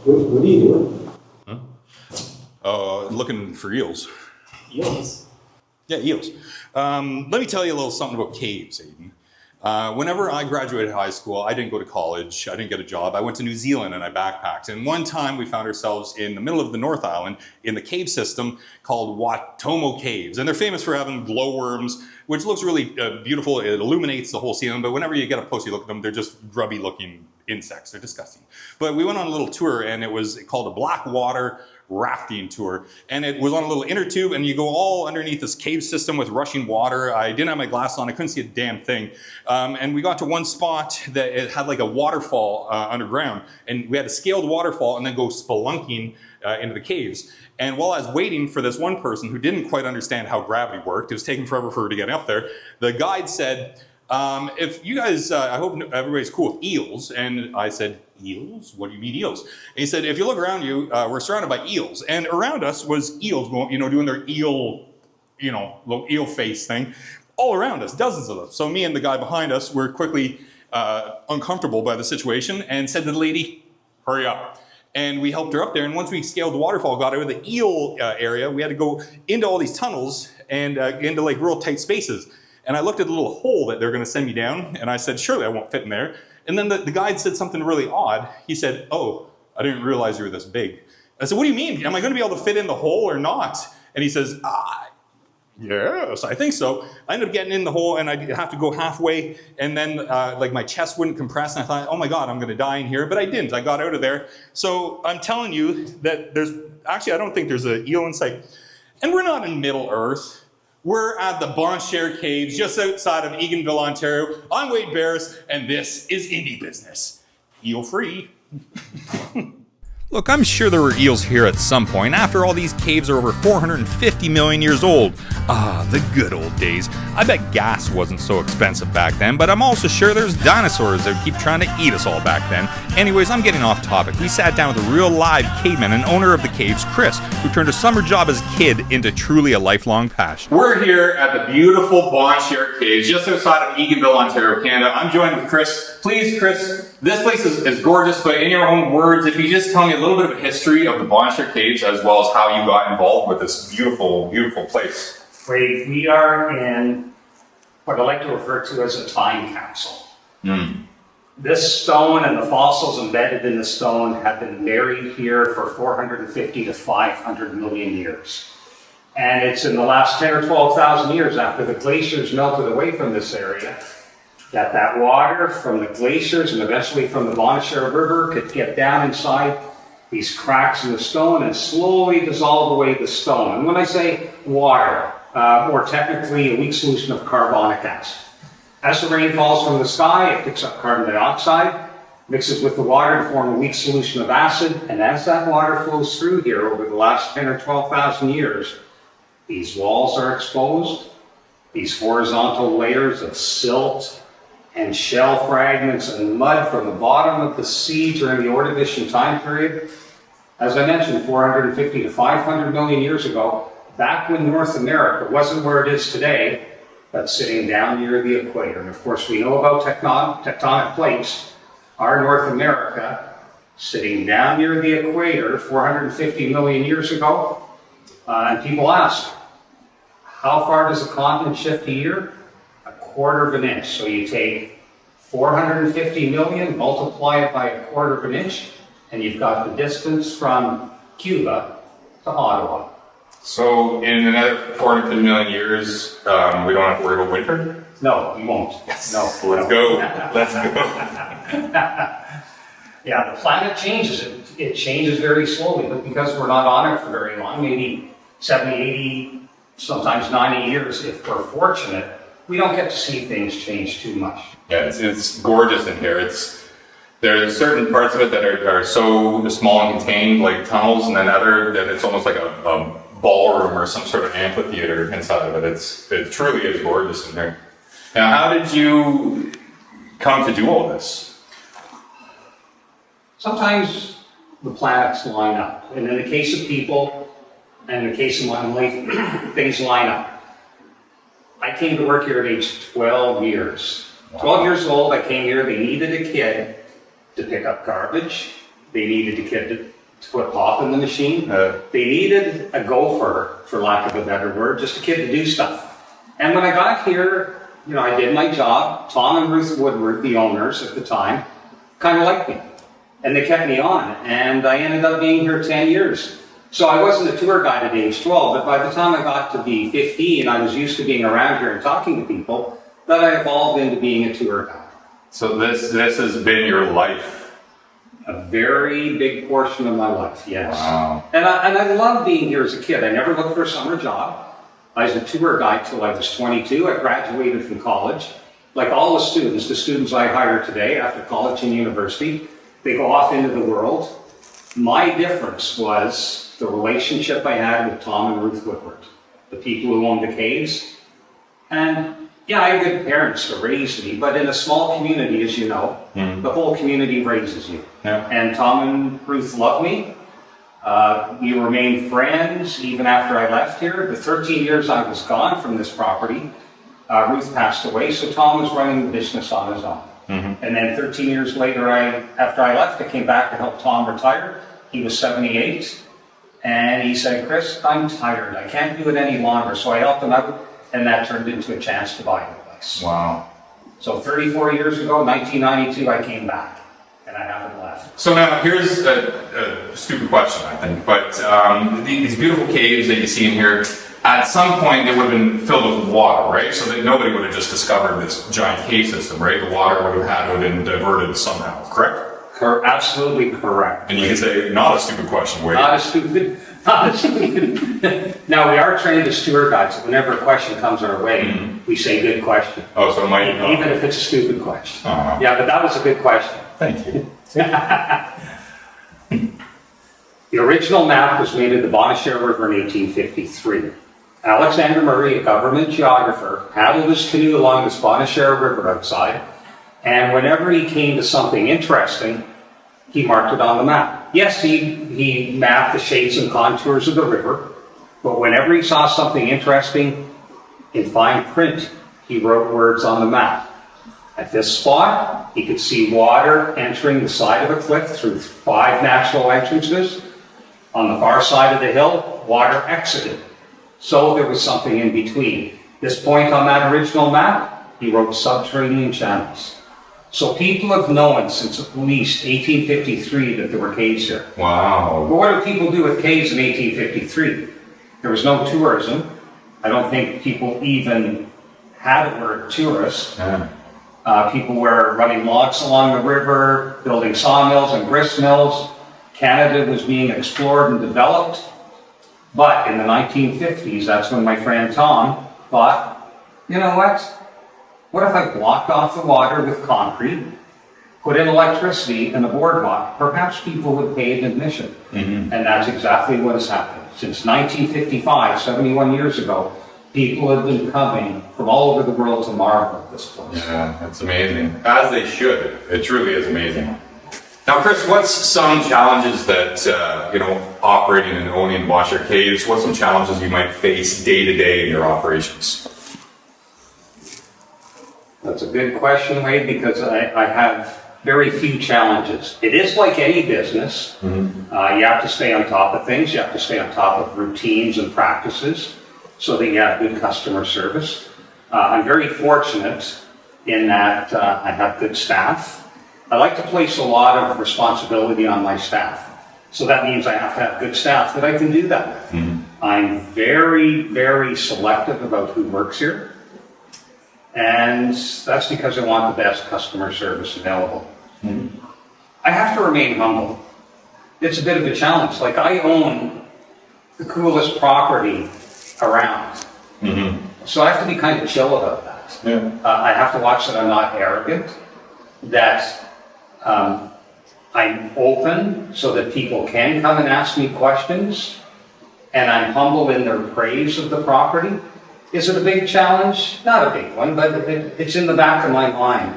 What are you doing? Looking for eels. Eels? Yeah, eels. Let me tell you a little something about caves, Aydyn. Whenever I graduated high school, I didn't go to college, I didn't get a job. I went to New Zealand and I backpacked. And one time we found ourselves in the middle of the North Island in the cave system called Watomo Caves. And they're famous for having glowworms, which looks really beautiful. It illuminates the whole ceiling, but whenever you get up close, you look at them, they're just grubby looking insects. They're disgusting. But we went on a little tour and it was called a Blackwater rafting tour, and it was on a little inner tube, and you go all underneath this cave system with rushing water. I didn't have my glasses on, I couldn't see a damn thing, and we got to one spot that it had like a waterfall underground, and we had to scale the waterfall and then go spelunking into the caves. And while I was waiting for this one person who didn't quite understand how gravity worked, it was taking forever for her to get up there, the guide said, if you guys, I hope everybody's cool with eels. And I said, eels? What do you mean eels? And he said, if you look around you, we're surrounded by eels. And around us was eels, doing their eel, little eel face thing. All around us, dozens of them. So me and the guy behind us were quickly uncomfortable by the situation and said to the lady, hurry up. And we helped her up there. And once we scaled the waterfall, got out of the eel area, we had to go into all these tunnels and into like real tight spaces. And I looked at the little hole that they're going to send me down, and I said, surely I won't fit in there. And then the guide said something really odd. He said, oh, I didn't realize you were this big. I said, what do you mean? Am I going to be able to fit in the hole or not? And he says, yes, I think so. I ended up getting in the hole, and I'd have to go halfway, and then like my chest wouldn't compress, and I thought, oh my God, I'm going to die in here. But I didn't. I got out of there. So I'm telling you that I don't think there's an eel in sight. And we're not in Middle Earth. We're at the Bonnechere Cave, just outside of Eganville, Ontario. I'm Wade Barris, and this is Indie Business. Eel free. Look, I'm sure there were eels here at some point. After all, these caves are over 450 million years old. Ah, the good old days. I bet gas wasn't so expensive back then, but I'm also sure there's dinosaurs that keep trying to eat us all back then. Anyways, I'm getting off topic. We sat down with a real live caveman and owner of the caves, Chris, who turned a summer job as a kid into truly a lifelong passion. We're here at the beautiful Bonnechere Caves, just outside of Eganville, Ontario, Canada. I'm joined with Chris. Please, Chris, this place is gorgeous, but in your own words, if you just tell me a little bit of a history of the Bonnechere Caves as well as how you got involved with this beautiful, beautiful place. Wade, we are in what I like to refer to as a time capsule. This stone and the fossils embedded in the stone have been buried here for 450 to 500 million years. And it's in the last 10 or 12,000 years after the glaciers melted away from this area that water from the glaciers and eventually from the Bonnechere River could get down inside these cracks in the stone and slowly dissolve away the stone. And when I say water, more technically a weak solution of carbonic acid. As the rain falls from the sky, it picks up carbon dioxide, mixes with the water to form a weak solution of acid, and as that water flows through here over the last 10 or 12,000 years, these walls are exposed, these horizontal layers of silt and shell fragments and mud from the bottom of the sea during the Ordovician time period. As I mentioned, 450 to 500 million years ago, back when North America wasn't where it is today, but sitting down near the equator. And of course, we know about tectonic plates. Our North America, sitting down near the equator 450 million years ago. And people ask, how far does a continent shift a year? A quarter of an inch. So you take 450 million, multiply it by a quarter of an inch, and you've got the distance from Cuba to Ottawa. So in another 450 million years, we don't have to worry about winter? No, we won't. Yes. No. Let's go. Let's go. Yeah, the planet changes. It changes very slowly, but because we're not on it for very long, maybe 70, 80, sometimes 90 years, if we're fortunate, we don't get to see things change too much. Yeah, it's gorgeous in here. There's certain parts of it that are so small and contained, like tunnels, and then other that it's almost like a ballroom or some sort of amphitheater inside of it. It truly is gorgeous in here. Now, how did you come to do all this? Sometimes the planets line up, and in the case of people, and in the case of my life, things line up. I came to work here at age 12 years. 12 years old, I came here, they needed a kid to pick up garbage, They needed a kid to put pop in the machine. Uh. They needed a gopher, for lack of a better word, just a kid to do stuff. And when I got here, you know, I did my job. Tom and Ruth Woodward, the owners at the time, kind of liked me. And they kept me on. And I ended up being here 10 years. So I wasn't a tour guide at age 12, but by the time I got to be 15, I was used to being around here and talking to people, that I evolved into being a tour guide. So this has been your life. A very big portion of my life, yes. Wow. And I love being here as a kid. I never looked for a summer job. I was a tour guide till I was 22. I graduated from college. Like all the students I hire today after college and university, they go off into the world. My difference was the relationship I had with Tom and Ruth Woodward, the people who owned the caves. And yeah, I had good parents to raise me, but in a small community, as you know, the whole community raises you. Yeah. And Tom and Ruth loved me. We remained friends even after I left here. The 13 years I was gone from this property, Ruth passed away, so Tom was running the business on his own. And then 13 years later, after I left, I came back to help Tom retire. He was 78, and he said, "Chris, I'm tired. I can't do it any longer." So I helped him out, and that turned into a chance to buy the place. Wow. So 34 years ago, 1992, I came back, and I haven't left. So now here's a stupid question, I think, but these beautiful caves that you see in here, at some point they would have been filled with water, right? So that nobody would have just discovered this giant cave system, right? The water would have had to have been diverted somehow, correct? Absolutely correct. And you can say, not a stupid question, Wade. Not a stupid. Now, we are trained as tour guides. Whenever a question comes our way, we say, "Good question." Oh, so it might not. Even if it's a stupid question. Uh-huh. Yeah, but that was a good question. Thank you. The original map was made of the Bonnechere River in 1853. Alexander Murray, a government geographer, paddled his canoe along this Bonnechere River outside, and whenever he came to something interesting, he marked it on the map. Yes, he mapped the shapes and contours of the river, but whenever he saw something interesting in fine print, he wrote words on the map. At this spot, he could see water entering the side of a cliff through 5 natural entrances. On the far side of the hill, water exited. So there was something in between. This point on that original map, he wrote subterranean channels. So people have known since at least 1853 that there were caves here. Wow. But what did people do with caves in 1853? There was no tourism. I don't think people even had a word tourist. Yeah. People were running logs along the river, building sawmills and grist mills. Canada was being explored and developed. But in the 1950s, that's when my friend Tom thought, you know what? What if I blocked off the water with concrete, put in electricity and a boardwalk? Perhaps people would pay an admission. And that's exactly what has happened. Since 1955, 71 years ago, people have been coming from all over the world to marvel at this place. Yeah, that's amazing. As they should. It truly is amazing. Now, Chris, what's some challenges that, operating and owning Bonnechere Caves, what's some challenges you might face day to day in your operations? That's a good question, Wade, because I have very few challenges. It is like any business. You have to stay on top of things. You have to stay on top of routines and practices so that you have good customer service. I'm very fortunate in that I have good staff. I like to place a lot of responsibility on my staff. So that means I have to have good staff that I can do that with. I'm very, very selective about who works here. And that's because I want the best customer service available. I have to remain humble. It's a bit of a challenge. Like, I own the coolest property around. So I have to be kind of chill about that. Yeah. I have to watch that I'm not arrogant, that I'm open so that people can come and ask me questions, and I'm humble in their praise of the property. Is it a big challenge? Not a big one, but it's in the back of my mind.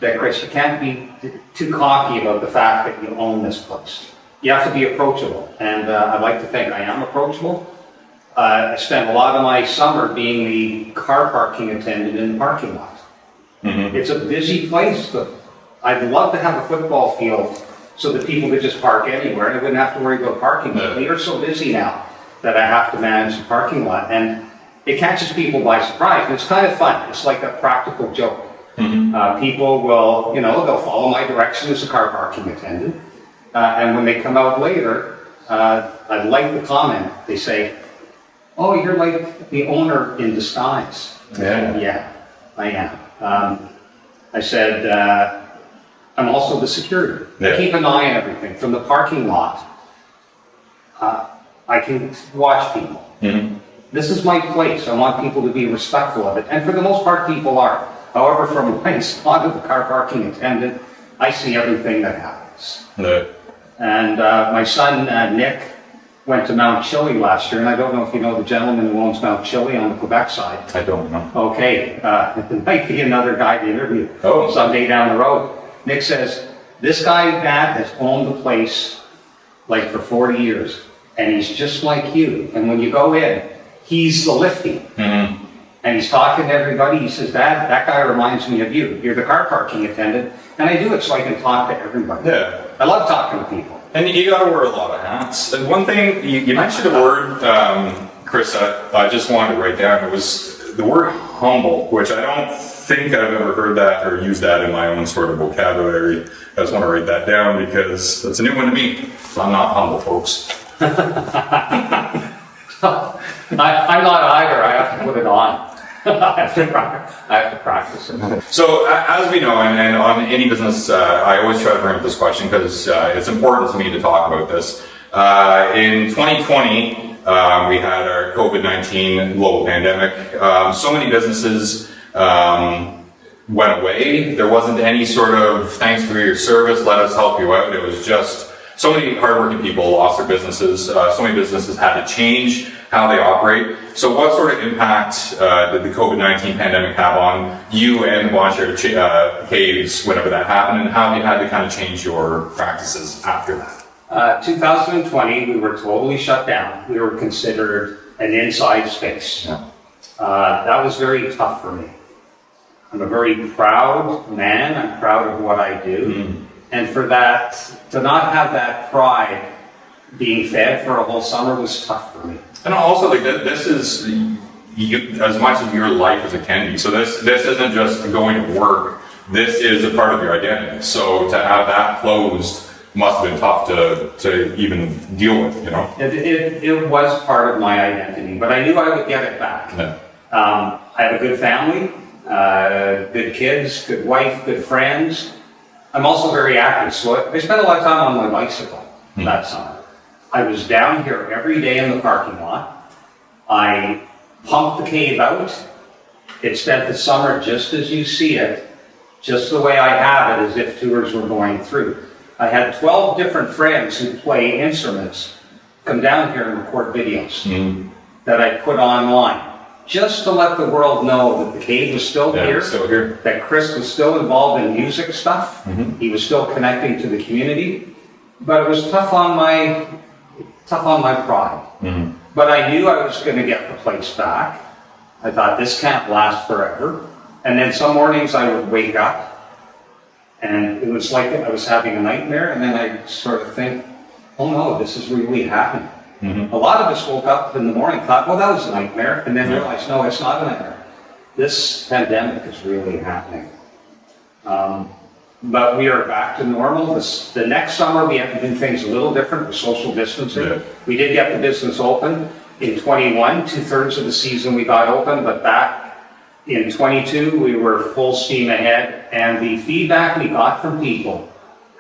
That, Chris, you can't be too cocky about the fact that you own this place. You have to be approachable, and I'd like to think I am approachable. I spent a lot of my summer being the car parking attendant in the parking lot. It's a busy place, but I'd love to have a football field so that people could just park anywhere and I wouldn't have to worry about parking. But we are so busy now that I have to manage the parking lot, and it catches people by surprise. And it's kind of fun. It's like a practical joke. People will, they'll follow my direction as a car parking attendant, and when they come out later, I like the comment. They say, "Oh, you're like the owner in disguise." Yeah, I am. I said, I'm also the security. I keep an eye on everything. From the parking lot, I can watch people. This is my place. I want people to be respectful of it. And for the most part, people are. However, from my spot of the car parking attendant, I see everything that happens. And my son, Nick, went to Mount Chili last year, and I don't know if you know the gentleman who owns Mount Chili on the Quebec side. I don't know. Okay, there might be another guy to interview someday down the road. Nick says, this guy, Dad, has owned the place like for 40 years, and he's just like you. And when you go in, he's the lifty. And he's talking to everybody. He says, Dad, that guy reminds me of you. You're the car parking attendant. And I do it so I can talk to everybody. I love talking to people. And you got to wear a lot of hats. And one thing, you mentioned a word, Chris, I just wanted to write down. It was the word humble, which I don't think I've ever heard that or used that in my own sort of vocabulary. I just want to write that down because that's a new one to me. I'm not humble, folks. I'm not either. I have to put it on. I have to practice it. So as we know, and on any business, I always try to bring up this question because it's important to me to talk about this. In 2020, we had our COVID-19 global pandemic. So many businesses went away. There wasn't any sort of thanks for your service, let us help you out. It was just so many hardworking people lost their businesses. So many businesses had to change how they operate. So what sort of impact did the COVID-19 pandemic have on you and the Bonnechere Caves whenever that happened, and how have you had to kind of change your practices after that? 2020, we were totally shut down. We were considered an inside space. That was very tough for me. I'm a very proud man. I'm proud of what I do. And for that, to not have that pride being fed for a whole summer was tough for me. And also, like, this is as much of your life as it can be. So this isn't just going to work. This is a part of your identity. So to have that closed must have been tough to even deal with, you know? It was part of my identity, but I knew I would get it back. I have a good family, good kids, good wife, good friends. I'm also very active, so I spent a lot of time on my bicycle that summer. I was down here every day in the parking lot. I pumped the cave out. It spent the summer just as you see it, just the way I have it, as if tours were going through. I had 12 different friends who play instruments come down here and record videos that I put online, just to let the world know that the cave was still here, that Chris was still involved in music stuff. He was still connecting to the community, but it was tough on my pride. But I knew I was going to get the place back. I thought, this can't last forever. And then some mornings I would wake up and it was like I was having a nightmare, and then I sort of think, oh no, this is really happening. A lot of us woke up in the morning, thought, well, that was a nightmare, and then realized, no, it's not a nightmare. This pandemic is really happening. But we are back to normal. The next summer, we have to do things a little different with social distancing. We did get the business open in 21, 2/3 of the season we got open, but back in 22, we were full steam ahead. And the feedback we got from people,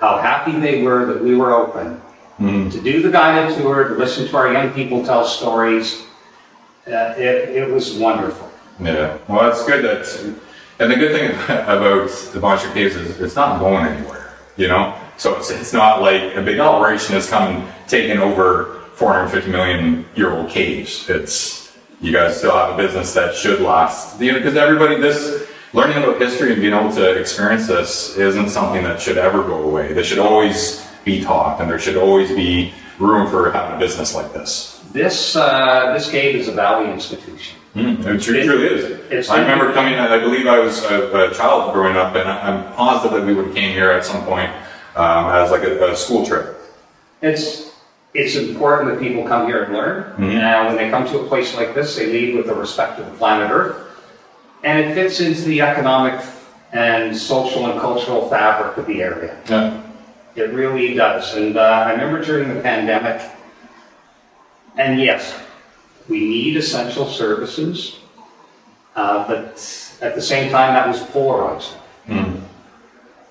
how happy they were that we were open, to do the guided tour, to listen to our young people tell stories, it was wonderful. Yeah, well, that's good. And the good thing about the Bonnechere Caves is it's not going anywhere, you know? So it's not like a big corporation has come and taken over 450 million year old caves. You guys still have a business that should last. You know, because learning about history and being able to experience this isn't something that should ever go away. This should always be taught, and there should always be room for having a business like this. This cave is a valley institution. It truly is. I remember coming, I believe I was a child growing up, and I'm positive that we would have came here at some point as like a school trip. It's important that people come here and learn. Now, when they come to a place like this, they leave with a respect for the planet Earth. And it fits into the economic and social and cultural fabric of the area. Yeah. It really does. And I remember during the pandemic, and yes, we need essential services, but at the same time, that was polarizing.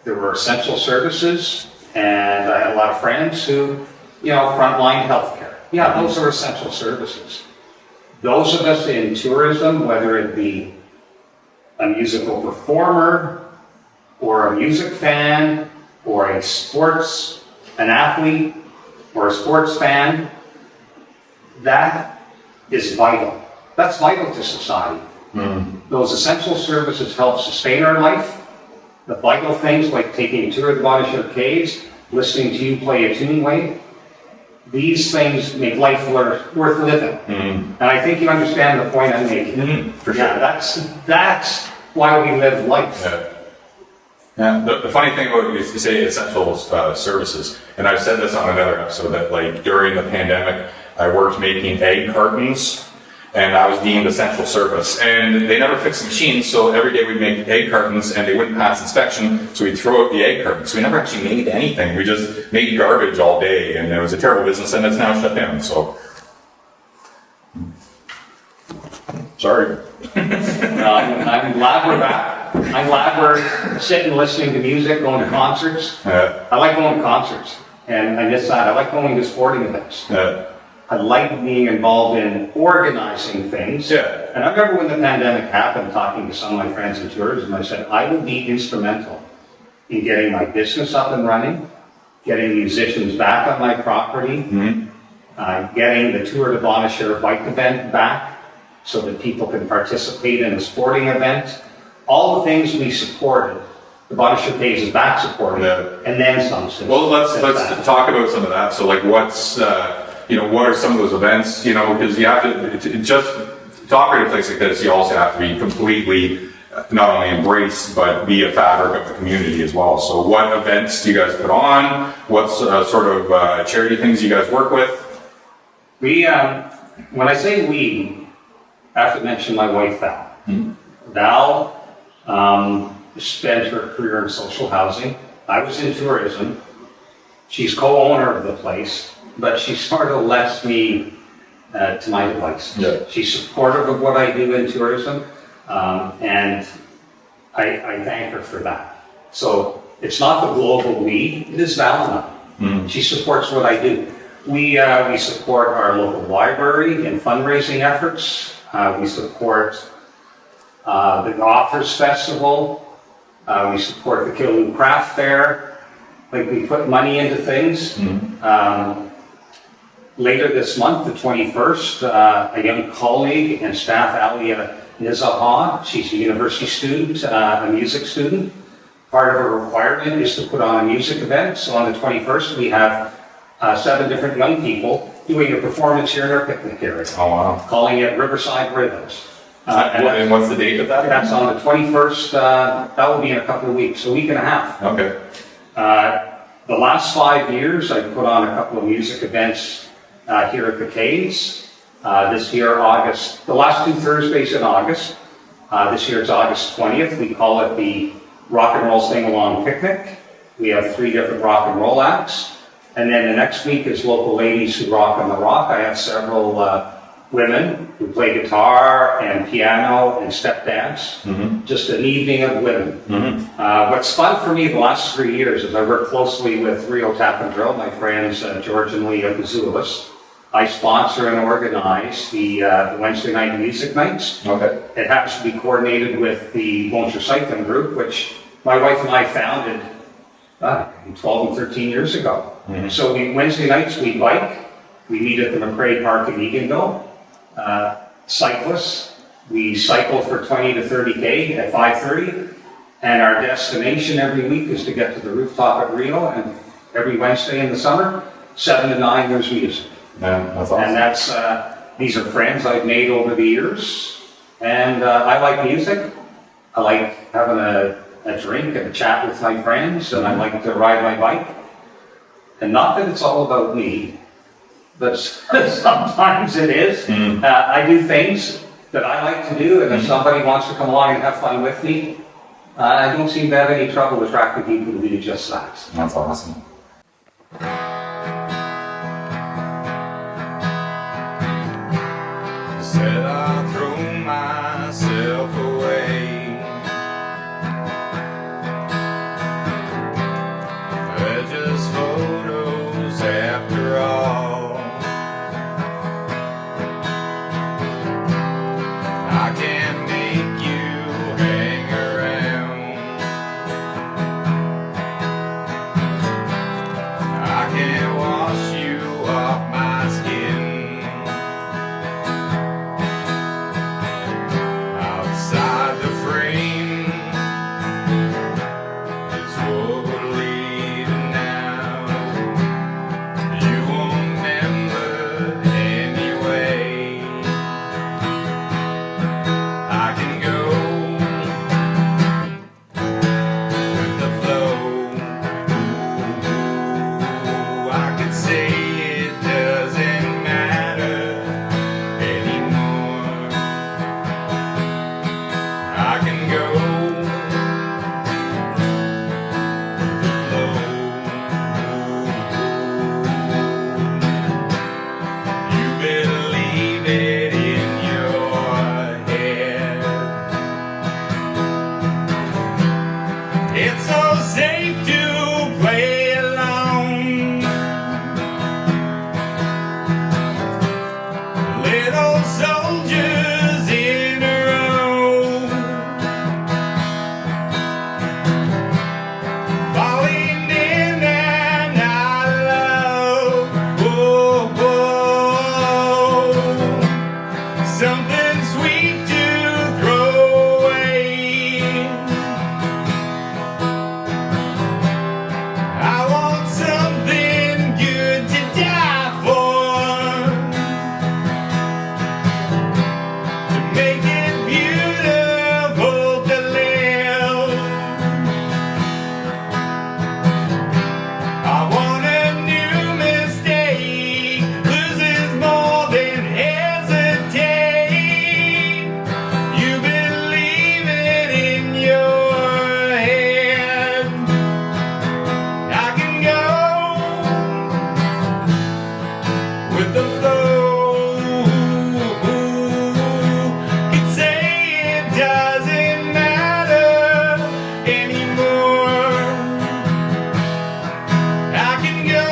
There were essential services, and I had a lot of friends who, frontline healthcare. Yeah, those are essential services. Those of us in tourism, whether it be a musical performer, or a music fan, or an athlete, or a sports fan, that is vital. That's vital to society. Those essential services help sustain our life. The vital things like taking a tour of the Bonnechere Caves, listening to you play a tune wave, these things make life worth living. And I think you understand the point I'm making. For sure. Yeah, that's why we live life. Yeah. The funny thing about is to say essential services, and I've said this on another episode, that like during the pandemic, I worked making egg cartons, and I was deemed essential service. And they never fixed the machines, so every day we'd make egg cartons, and they wouldn't pass inspection, so we'd throw out the egg cartons. So we never actually made anything. We just made garbage all day, and it was a terrible business, and it's now shut down. So, sorry. I'm glad we're back. I'm glad we're sitting listening to music, going to concerts. I like going to concerts, and I miss that. I like going to sporting events. I like being involved in organizing things. And I remember when the pandemic happened, talking to some of my friends in tourism, I said, I will be instrumental in getting my business up and running, getting musicians back on my property, getting the Tour de Bonnechere bike event back so that people can participate in a sporting event. All the things we supported, the Bonnechere Cave is back supported, and then some. Well, let's talk about some of that. So like what's... what are some of those events, because you have to just to operate a place like this, you also have to be completely not only embrace, but be a fabric of the community as well. So what events do you guys put on? What's sort of charity things you guys work with? We, when I say we, I have to mention my wife, Val. Val spent her career in social housing. I was in tourism. She's co-owner of the place. But she sort of left me to my devices. She's supportive of what I do in tourism, and I thank her for that. So it's not the global we, it is Val and I. She supports what I do. We support our local library in fundraising efforts. We support the Authors Festival. We support the Killeen Craft Fair. Like, we put money into things. Later this month, the 21st, a young colleague and staff, Alia Nizaha, she's a university student, a music student. Part of her requirement is to put on a music event. So on the 21st, we have 7 different young people doing a performance here in our picnic area. Oh, wow. Calling it Riverside Rhythms. And what's the date of that? That's on the 21st. That will be in a couple of weeks, a week and a half. Okay. The last 5 years, I put on a couple of music events here at the Caves. This year, August, the last 2 Thursdays in August. This year it's August 20th. We call it the Rock and Roll Sing-Along Picnic. We have 3 different rock and roll acts. And then the next week is Local Ladies Who Rock on the Rock. I have several women who play guitar and piano and step dance. Just an evening of women. What's fun for me the last 3 years is I work closely with Rio Tap and Drill, my friends George and Leah Bazoulis. I sponsor and organize the Wednesday night music nights. It happens to be coordinated with the Bonnechere Cycling Group, which my wife and I founded 12 and 13 years ago. So Wednesday nights we bike. We meet at the McRae Park in Eganville. Cyclists, we cycle for 20 to 30K at 5:30. And our destination every week is to get to the rooftop at Rio. And every Wednesday in the summer, 7 to 9, there's music. Yeah, that's awesome. And that's, these are friends I've made over the years. And I like music. I like having a drink and a chat with my friends. And I like to ride my bike. And not that it's all about me, but sometimes it is. I do things that I like to do, and if somebody wants to come along and have fun with me, I don't seem to have any trouble attracting people to do just that. That's awesome. Said I throw myself away. They're just photos after all. I can't make you hang around. I can't wash you off my skin. Outside the frame is what we're leaving now. You won't remember anyway. I can go with the flow. Ooh, I could say it doesn't matter anymore. I can go with the flow. You better leave it in your head. It's so safe to play alone. Little soldiers in a row, falling in and out of love. Whoa, whoa. Something sweet to throw away. I want something good to die for, to make it beautiful to live. I want a new mistake, loses more than hesitate. You believe it in your head. I can go with the flow. Could say it doesn't matter anymore. I can go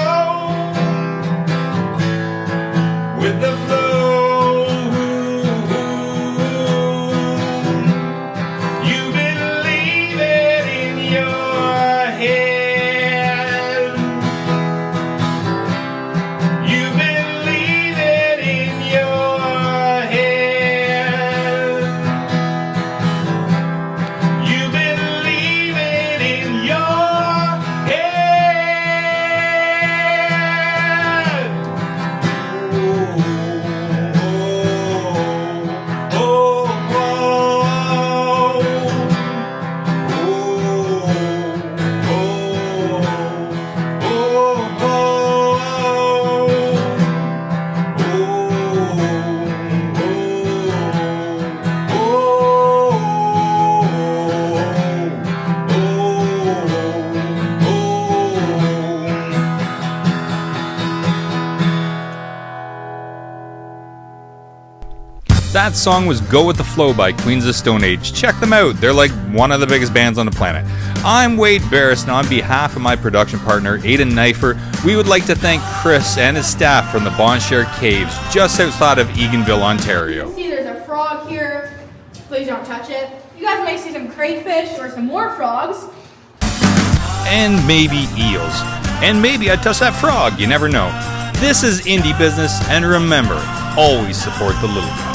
with the flow. You believe it in your head. You believe it in your head. You believe it in your head. Oh, oh, That song was Go With The Flow by Queens of Stone Age. Check them out, they're like one of the biggest bands on the planet. I'm Wade Barris, and on behalf of my production partner, Aydyn Knifer, we would like to thank Chris and his staff from the Bonnechere Caves, just outside of Eganville, Ontario. You can see there's a frog here. Please don't touch it. You guys may see some crayfish or some more frogs. And maybe eels. And maybe I'd touch that frog, you never know. This is indie business, and remember, always support the little guys.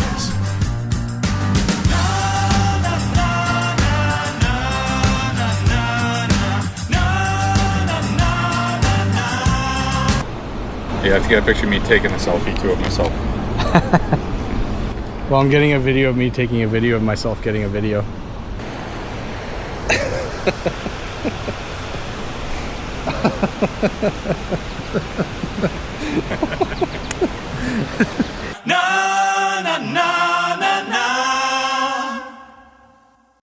You have to get a picture of me taking a selfie too of myself. Well, I'm getting a video of me taking a video of myself getting a video. Yeah.